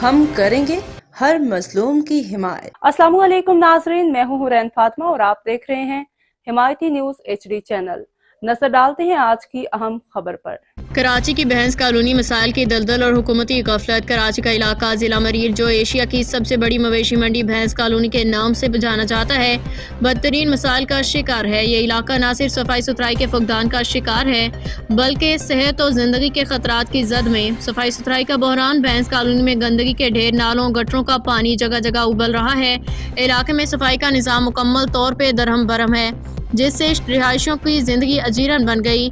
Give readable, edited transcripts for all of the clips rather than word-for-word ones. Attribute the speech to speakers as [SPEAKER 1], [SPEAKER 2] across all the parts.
[SPEAKER 1] हम करेंगे हर मजलूम की हिमायत।
[SPEAKER 2] अस्सलामु अलैकुम नाजरीन, मैं हूँ हुरैन फातिमा और आप देख रहे हैं हिमायती न्यूज HD चैनल। नजर डालते हैं आज की अहम खबर पर।
[SPEAKER 3] कराची की बहस कॉलोनी मसाइल की दलदल और हुकूमती गफलत। कराची का इलाका जिला मरीर, जो एशिया की सबसे बड़ी मवेशी मंडी बहस कॉलोनी के नाम से जाना जाता है, बदतरीन मसाइल का शिकार है। ये इलाका न सिर्फ सफाई सुथराई के फुकदान का शिकार है, बल्कि सेहत और जिंदगी के खतरात की जद में। सफाई सुथराई का बहरान। बहस कॉलोनी में गंदगी के ढेर, नालों, गटरों का पानी जगह जगह उबल रहा है। इलाके में सफाई का निज़ाम मुकम्मल तौर पर दरहम बरहम है, जिससे रिहायशियों की जिंदगी अजीरन बन गई।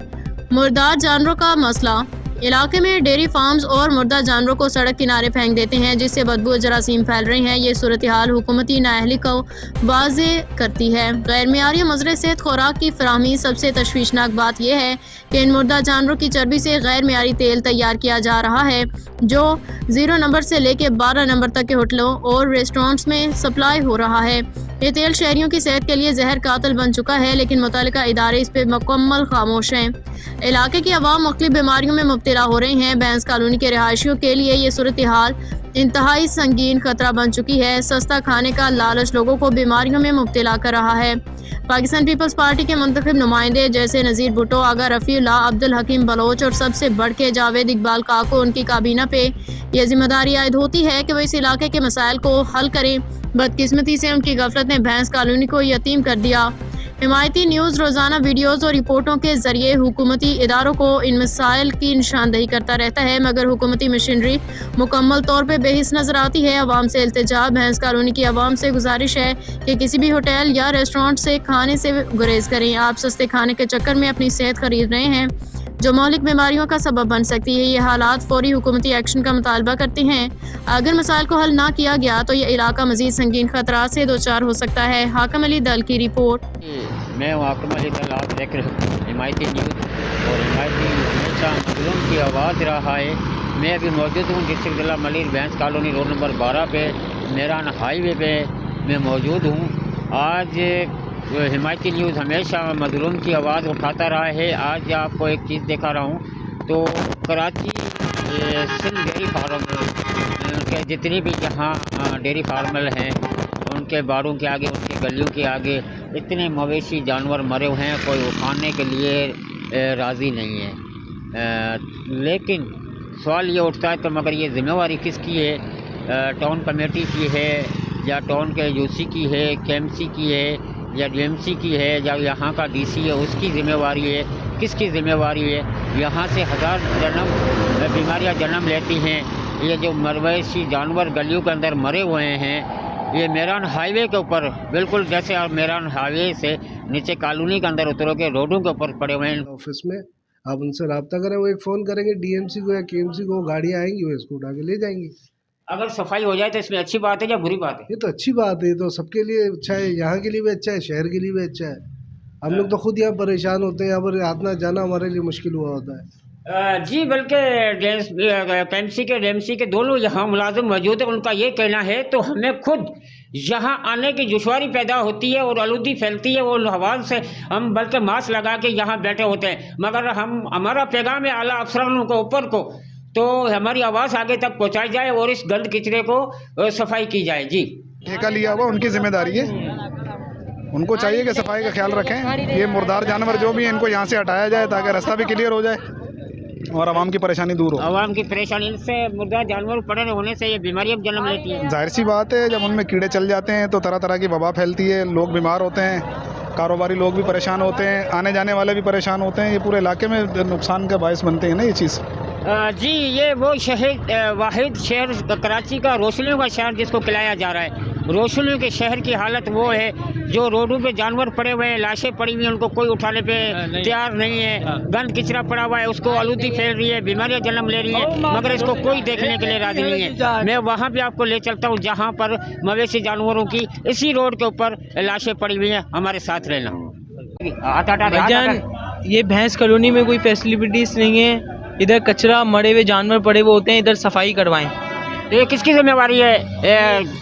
[SPEAKER 3] मुर्दार जानवरों का मसला। इलाके में डेयरी फार्म्स और मुर्दा जानवरों को सड़क किनारे फेंक देते हैं, जिससे बदबू जरासीम फैल रहे हैं। ये सूरत हाल हुकूमती नाअहली को वाज़े करती है। गैर मियारी मज़र सेहत खुराक की फराहमी। सबसे तशवीशनाक बात यह है कि इन मुर्दा जानवरों की चर्बी से गैर मियारी तेल तैयार किया जा रहा है, जो 0 नंबर से लेकर 12 नंबर तक के होटलों और रेस्टोरेंट्स में सप्लाई हो रहा है। ये तेल शहरियों की सेहत के लिए जहर कातिल बन चुका है, लेकिन मुतल्लिका इदारे इस पर मुकम्मल खामोश हैं। इलाके की आवाम मुख्तलिफ बीमारियों में मुब्तला हो रही हैं। बैंस कॉलोनी के रिहायशियों के लिए ये सूरत हाल इंतहाई संगीन खतरा बन चुकी है। सस्ता खाने का लालच लोगों को बीमारियों में मुब्तला कर रहा है। पाकिस्तान पीपल्स पार्टी के मुंतखब नुमाइंदे जैसे नज़ीर भुट्टो, आगा रफ़ीउल्लाह, अब्दुल हकीम बलोच और सबसे बढ़ के जावेद इकबाल काको, उनकी काबीना पे यह जिम्मेदारी आयद होती है कि वह इस इलाके के मसाइल को हल करें। बदकिस्मती से उनकी गफलत ने भैंस कॉलोनी को यतीम कर दिया। हिमायती न्यूज़ रोज़ाना वीडियोज़ और रिपोर्टों के जरिए हुकूमती इदारों को इन मसाइल की निशानदही करता रहता है, मगर हुकूमती मशीनरी मुकम्मल तौर पर बेहिस नजर आती है। अवाम से इल्तिजा। भैंस कॉलोनी की आवाम से गुजारिश है कि किसी भी होटल या रेस्टोरेंट से खाने से गुरेज करें। आप सस्ते खाने के चक्कर में अपनी सेहत खरीद रहे हैं, जो मौलिक बीमारियों का सबब बन सकती है। ये हालात फौरी हुकूमती एक्शन का मुतालबा करते हैं। अगर मसाइल को हल ना किया गया तो ये इलाका मजीद संगीन खतरात से दो चार हो सकता है। हाकम अली दल की रिपोर्ट।
[SPEAKER 4] मैं हूँ हाकम अली दल, आप देख रहे हैं हिमायती न्यूज़, और हिमायती हमेशा मजलूम की आवाज़ रहा है। मैं अभी मौजूद हूँ डिस्ट्रिक्ट जिला मलिर बहस कॉलोनी रोड नंबर 12 पे, मेरान हाईवे पे मैं मौजूद हूँ। आज हिमायती न्यूज़ हमेशा मजलूम की आवाज़ उठाता रहा है। आज आपको एक चीज़ दिखा रहा हूँ। तो कराची सिंध डेयरी फार्म के जितने भी यहाँ डेयरी फार्मल हैं, उनके बारों के आगे, उनके गलियों के आगे इतने मवेशी जानवर मरे हुए हैं, कोई उठाने के लिए राज़ी नहीं है। लेकिन सवाल ये उठता है तो मगर ये ज़िम्मेवारी किसकी है? टाउन कमेटी की है, या टाउन के यूसी की है, KMC की है, या DMC की है, या यहाँ का DC है, उसकी ज़िम्मेवारी है? किसकी ज़िम्मेवारी है? यहाँ से हज़ार बीमारियाँ जन्म लेती हैं। ये जो मवेशी जानवर गलियों के अंदर मरे हुए हैं, ये मेरान हाईवे के ऊपर, बिल्कुल जैसे आप मेरान हाईवे से नीचे कॉलोनी के अंदर उतरोगे, रोडों के ऊपर पड़े हुए हैं।
[SPEAKER 5] ऑफिस में आप उनसे रब्ता करें, वो एक फ़ोन करेंगे DMC को या KMC को, गाड़ियाँ आएंगी, वो इसको उठा के ले जाएंगी।
[SPEAKER 4] अगर सफाई हो जाए तो इसमें अच्छी बात है या बुरी बात है?
[SPEAKER 5] ये तो अच्छी बात है, ये तो सबके लिए अच्छा है, यहाँ के लिए भी अच्छा है, शहर के लिए भी अच्छा है। हम लोग तो खुद यहाँ परेशान होते हैं, यहाँ पर आना जाना हमारे लिए मुश्किल हुआ होता है।
[SPEAKER 4] जी, बल्कि KMC के DMC के दोनों यहाँ मुलाजिम मौजूद है। उनका ये कहना है तो हमें खुद यहाँ आने की दुश्वारी पैदा होती है और आलूदी फैलती है, वो हवा से हम बल्कि मास्क लगा के यहाँ बैठे होते हैं। मगर हमारा पैगाम है आला अफसरानों को ऊपर को, तो हमारी आवाज़ आगे तक पहुँचाई जाए और इस गंद किचरे को सफाई की जाए। जी,
[SPEAKER 6] ठेका लिया हुआ उनकी जिम्मेदारी है, उनको चाहिए कि सफाई का ख्याल रखें। ये मुर्दार जानवर जो भी हैं, इनको यहाँ से हटाया जाए ताकि रास्ता भी क्लियर हो जाए और आवाम की परेशानी दूर हो।
[SPEAKER 4] आवाम की परेशानी से मुर्दा जानवर पड़े होने से ये बीमारियाँ जन्म लेती हैं।
[SPEAKER 6] जाहिर सी बात है, जब उनमें कीड़े चल जाते हैं तो तरह तरह की वबा फैलती है, लोग बीमार होते हैं, कारोबारी लोग भी परेशान होते हैं, आने जाने वाले भी परेशान होते हैं। ये पूरे इलाके में नुकसान का बायस बनते हैं ना ये चीज़।
[SPEAKER 4] जी, ये वो शहर वाहिद शहर कराची का रोशनियों का शहर जिसको खिलाया जा रहा है। रोशनियों के शहर की हालत वो है जो रोडों पे जानवर पड़े हुए हैं, लाशें पड़ी हुई हैं, उनको कोई उठाने पे तैयार नहीं है। गंद किचरा पड़ा हुआ है, उसको आलूदी फैल रही है, बीमारियां जन्म ले रही है, मगर इसको कोई देखने के लिए राजी नहीं है। मैं वहाँ भी आपको ले चलता हूँ जहाँ पर मवेशी जानवरों की इसी रोड के ऊपर लाशें पड़ी हुई हैं। हमारे साथ रहना।
[SPEAKER 7] भाईजान, ये भैंस कॉलोनी में कोई फैसिलिटीज नहीं है, इधर कचरा, मरे हुए जानवर पड़े हुए होते हैं, इधर सफाई करवाएं।
[SPEAKER 4] ये किसकी जिम्मेवारी है?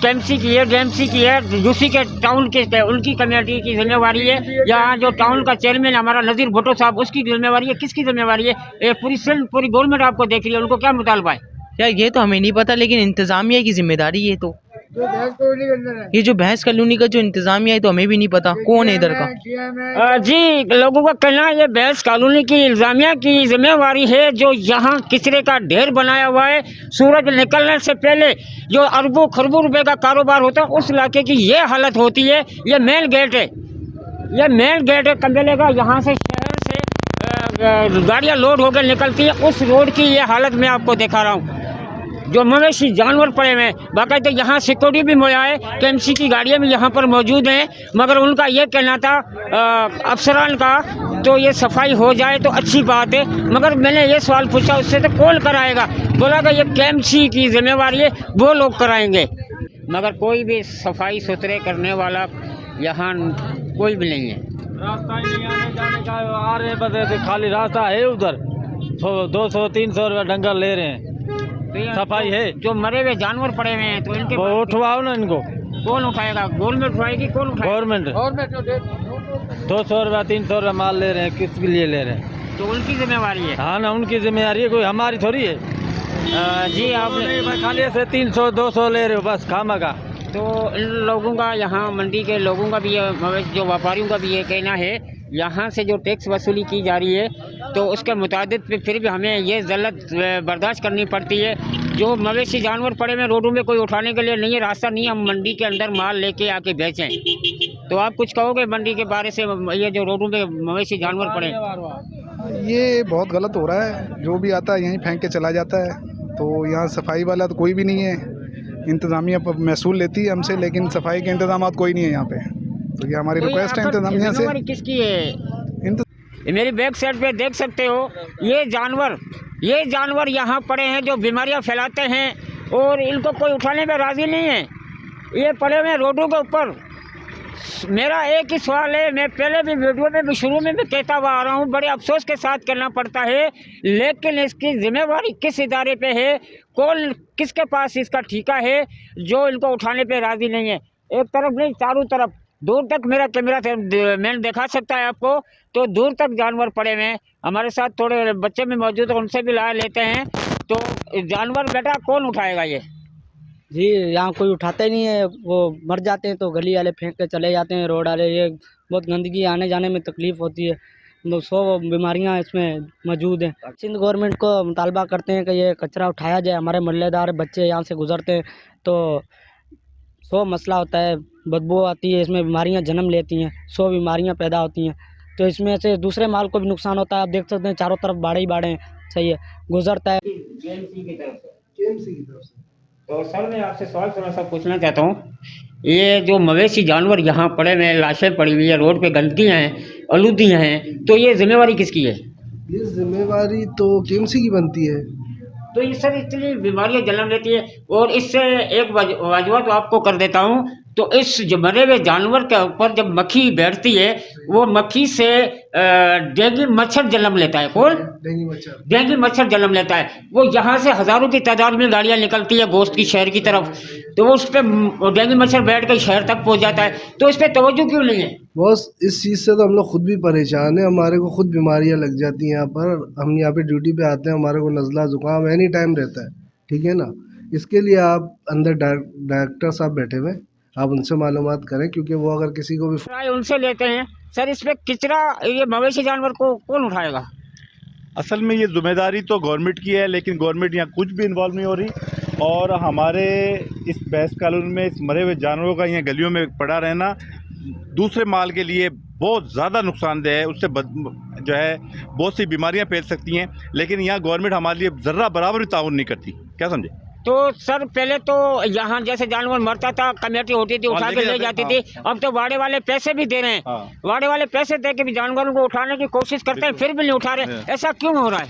[SPEAKER 4] KMC की है, DMC की है, UC के टाउन के उनकी कमेटी की जिम्मेवारी है, या जो टाउन का चेयरमैन हमारा नज़ीर भुट्टो साहब, उसकी जिम्मेवारी है? किसकी जिम्मेवारी है? पूरी गवर्नमेंट आपको देख रही है, उनको क्या मुतालबा है?
[SPEAKER 7] यार ये तो हमें नहीं पता, लेकिन इंतजामिया की जिम्मेदारी है। तो ये जो भैंस कॉलोनी का जो इंतजामिया है तो हमें भी नहीं पता कौन है इधर का।
[SPEAKER 4] जी, लोगों का कहना है ये भैंस कॉलोनी की इंतजामिया की जिम्मेवारी है, जो यहाँ कचरे का ढेर बनाया हुआ है। सूरज निकलने से पहले जो अरबों खरबों रुपए का कारोबार होता है उस इलाके की ये हालत होती है। ये मेन गेट है, ये मेन गेट है कंबेले का। यहाँ से शहर से गाड़ियाँ लोड होकर निकलती है। उस रोड की ये हालत मैं आपको दिखा रहा हूँ, जो मवेशी जानवर पड़े हुए हैं। बाकायदा यहाँ सिक्योरिटी भी मोया है, KMC की गाड़ियाँ भी यहाँ पर मौजूद हैं, मगर उनका ये कहना था अफसरान का तो ये सफाई हो जाए तो अच्छी बात है। मगर मैंने ये सवाल पूछा उससे तो कौन कराएगा, बोला कि ये KMC की जिम्मेवारी है, वो लोग कराएंगे। मगर कोई भी सफाई सुथरे करने वाला यहाँ कोई भी नहीं है।
[SPEAKER 8] रास्ता ही नहीं आने जाने का, आ रहे बस खाली रास्ता है उधर। 200-300 रुपये डंगर ले रहे हैं, सफाई है।
[SPEAKER 4] जो मरे हुए जानवर पड़े हुए हैं तो इनके
[SPEAKER 8] उठवाओ ना इनको।
[SPEAKER 4] कौन उठाएगा? गवर्नमेंट उठाएगी? कौन उठाएगा?
[SPEAKER 8] गवर्नमेंट 200 रुपया 300 रुपया माल ले रहे हैं, किसके लिए ले रहे हैं?
[SPEAKER 4] तो उनकी जिम्मेवारी है।
[SPEAKER 8] हाँ ना, उनकी जिम्मेदारी है, कोई हमारी थोड़ी है।
[SPEAKER 4] जी आपने
[SPEAKER 8] खाली ऐसे 300-200 ले रहे हो बस खामा का।
[SPEAKER 4] तो इन लोगों का, यहाँ मंडी के लोगों का भी जो व्यापारियों का भी ये कहना है, यहाँ से जो टैक्स वसूली की जा रही है तो उसके मुताबिक फिर भी हमें ये ज़ल्लत बर्दाश्त करनी पड़ती है। जो मवेशी जानवर पड़े हुए रोडों में कोई उठाने के लिए नहीं है, रास्ता नहीं, हम मंडी के अंदर माल लेके आके बेचें। तो आप कुछ कहोगे मंडी के बारे से? ये जो रोडों में मवेशी जानवर पड़े,
[SPEAKER 6] ये बहुत गलत हो रहा है। जो भी आता है यहीं फेंक के चला जाता है। तो यहाँ सफाई वाला तो कोई भी नहीं है। इंतज़ामिया महसूल लेती है हमसे, लेकिन सफाई के इंतजाम कोई नहीं है यहाँ पे। तो ये हमारी रिक्वेस्ट है इंतज़ामिया से।
[SPEAKER 4] किसकी है? मेरी बैक साइड पे देख सकते हो, ये जानवर यहाँ पड़े हैं जो बीमारियाँ फैलाते हैं और इनको कोई उठाने में राज़ी नहीं है। ये पड़े हुए रोडों के ऊपर। मेरा एक ही सवाल है, मैं पहले भी वीडियो में भी शुरू में भी कहता हुआ आ रहा हूँ, बड़े अफसोस के साथ करना पड़ता है, लेकिन इसकी जिम्मेवारी किस इदारे पे है? कौन, किसके पास इसका ठेका है जो इनको उठाने पे राज़ी नहीं है? एक तरफ नहीं, चारों तरफ, दूर तक मेरा कैमरा मैंने दिखा सकता है आपको, तो दूर तक जानवर पड़े हुए हैं। हमारे साथ थोड़े बच्चे भी मौजूद हैं, उनसे भी ला लेते हैं। तो जानवर बेटा कौन उठाएगा ये?
[SPEAKER 9] जी, यहाँ कोई उठाता ही नहीं है, वो मर जाते हैं तो गली वाले फेंक के चले जाते हैं, रोड वाले। ये बहुत गंदगी, आने जाने में तकलीफ़ होती है, 100 बीमारियाँ इसमें मौजूद हैं। सिंध गवर्नमेंट को मुतालबा करते हैं कि ये कचरा उठाया जाए। हमारे मोहल्लेदार बच्चे यहाँ से गुजरते हैं तो 100 मसला होता है, बदबू आती है, इसमें बीमारियाँ जन्म लेती हैं, 100 बीमारियाँ पैदा होती हैं। तो इसमें से दूसरे माल को भी नुकसान होता है। आप देख सकते हैं चारों तरफ बाड़े ही बाड़े हैं, सही है, गुजरता है।
[SPEAKER 4] KMC की तरफ से। तो सर मैं आपसे सवाल थोड़ा सा पूछना चाहता हूँ, ये जो मवेशी जानवर यहाँ पड़े हुए, लाशें पड़ी हुई है, रोड पे गंदगियाँ हैं, आलूदियाँ हैं, तो ये जिम्मेवारी किसकी है?
[SPEAKER 5] ये जिम्मेवारी तो KMC की बनती है।
[SPEAKER 4] तो ये सर इतनी बीमारियाँ जन्म लेती है। और इससे एक वजह तो आपको कर देता हूँ, तो इस जो मरे हुए जानवर के ऊपर जब मक्खी बैठती है, वो मक्खी से डेंगू मच्छर जन्म लेता है। कौन? डेंगू मच्छर जन्म लेता है। वो यहाँ से हज़ारों की तादाद में गाड़ियाँ निकलती है गोश्त की शहर की तरफ, तो वो उस पर डेंगू मच्छर बैठ कर शहर तक पहुँच जाता है। तो इस पर तवज्जो क्यों नहीं है?
[SPEAKER 5] बस इस चीज़ से तो हम लोग खुद भी परेशान हैं। हमारे को खुद बीमारियाँ लग जाती हैं यहाँ पर। हम यहाँ पे ड्यूटी पे आते हैं, हमारे को नज़ला ज़ुकाम एनी टाइम रहता है, ठीक है ना। इसके लिए आप अंदर डायरेक्टर साहब बैठे हुए, आप उनसे मालूमात करें, क्योंकि वो अगर किसी को भी
[SPEAKER 4] उनसे लेते हैं। सर इस पर कचरा, ये मवेशी जानवर को कौन उठाएगा?
[SPEAKER 10] असल में ये जिम्मेदारी तो गवर्नमेंट की है, लेकिन गवर्नमेंट यहाँ कुछ भी इन्वॉल्व नहीं हो रही। और हमारे इस भैंस कॉलोनी में इस मरे हुए जानवरों का यहाँ गलियों में पड़ा रहना दूसरे माल के लिए बहुत ज़्यादा नुकसानदेह है। उससे जो है बहुत सी बीमारियाँ फैल सकती हैं, लेकिन यहाँ गवर्नमेंट हमारे लिए ज़र्रा बराबर भी ताउन नहीं करती। क्या समझे?
[SPEAKER 4] तो सर पहले तो यहाँ जैसे जानवर मरता था, कमेटी होती थी, उठा के ले जाती थी। अब तो वाड़े वाले पैसे भी दे रहे हैं। वाड़े वाले पैसे दे के भी जानवरों को उठाने की कोशिश करते हैं, फिर भी नहीं उठा रहे। ऐसा क्यों हो रहा है?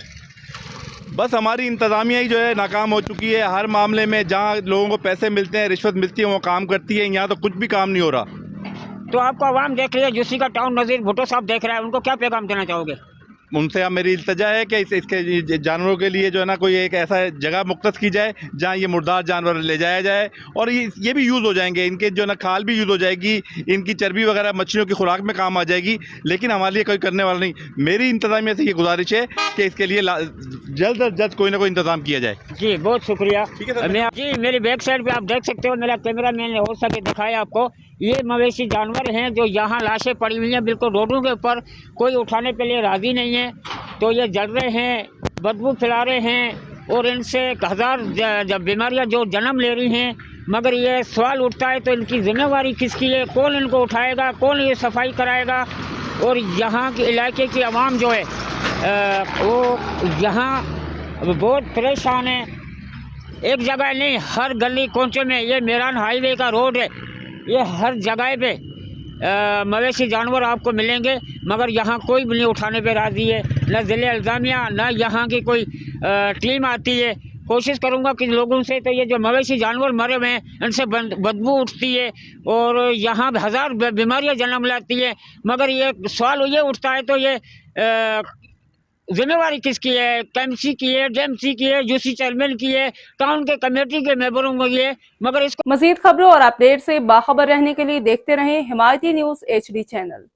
[SPEAKER 10] बस हमारी इंतज़ामिया ही जो है नाकाम हो चुकी है। हर मामले में जहाँ लोगों को पैसे मिलते हैं, रिश्वत मिलती है, वो काम करती है। यहाँ तो कुछ भी काम नहीं हो रहा।
[SPEAKER 4] तो आपको आवाम देख रही है, जूसी का टाउन नज़ीर भुट्टो साहब देख रहा है, उनको क्या पैगाम देना चाहोगे?
[SPEAKER 10] उनसे अब मेरी इल्तजा है कि इसके जानवरों के लिए जो है ना कोई एक ऐसा जगह मुख्तस की जाए जहाँ ये मुर्दार जानवर ले जाया जाए, और ये भी यूज़ हो जाएंगे। इनके जो ना खाल भी यूज़ हो जाएगी, इनकी चर्बी वगैरह मछलियों की खुराक में काम आ जाएगी, लेकिन हमारे लिए कोई करने वाला नहीं। मेरी इंतज़ामिया से ये गुजारिश है कि इसके लिए जल्द अज जल्द कोई ना कोई इंतजाम किया जाए।
[SPEAKER 4] जी बहुत शुक्रिया।
[SPEAKER 10] ठीक है सर।
[SPEAKER 4] मैं जी मेरी बैक साइड पे आप देख सकते हो, मेरा कैमरा मैंने हो सके दिखाया आपको, ये मवेशी जानवर हैं जो यहाँ लाशें पड़ी हुई हैं बिल्कुल रोडों के ऊपर, कोई उठाने के लिए राज़ी नहीं है। तो ये जल रहे हैं, बदबू फैला रहे हैं और इनसे हजार जब बीमारियाँ जो जन्म ले रही हैं। मगर ये सवाल उठता है तो इनकी जिम्मेवारी किसकी है, कौन इनको उठाएगा, कौन ये सफाई कराएगा। और यहाँ के इलाके की आवाम जो है वो यहाँ बहुत परेशान है। एक जगह नहीं, हर गली कोंचे में, ये मेरान हाईवे का रोड है, ये हर जगह पे मवेशी जानवर आपको मिलेंगे, मगर यहाँ कोई भी नहीं उठाने पे राज़ी है, न ज़िले इंतज़ामिया न यहाँ की कोई टीम आती है। कोशिश करूँगा कि लोगों से, तो ये जो मवेशी जानवर मरे हुए हैं इनसे बदबू उठती है और यहाँ हजार बीमारियाँ जन्म लाती है। मगर ये सवाल ये उठता है तो ये जिम्मेवारी किसकी है, केएमसी की है, डीएमसी की है, यूसी चेयरमैन की है, टाउन के कमेटी के मेंबरों की है। मगर इसको
[SPEAKER 2] मजीद खबरों और अपडेट से बाखबर रहने के लिए देखते रहें हिमायती न्यूज़ HD चैनल।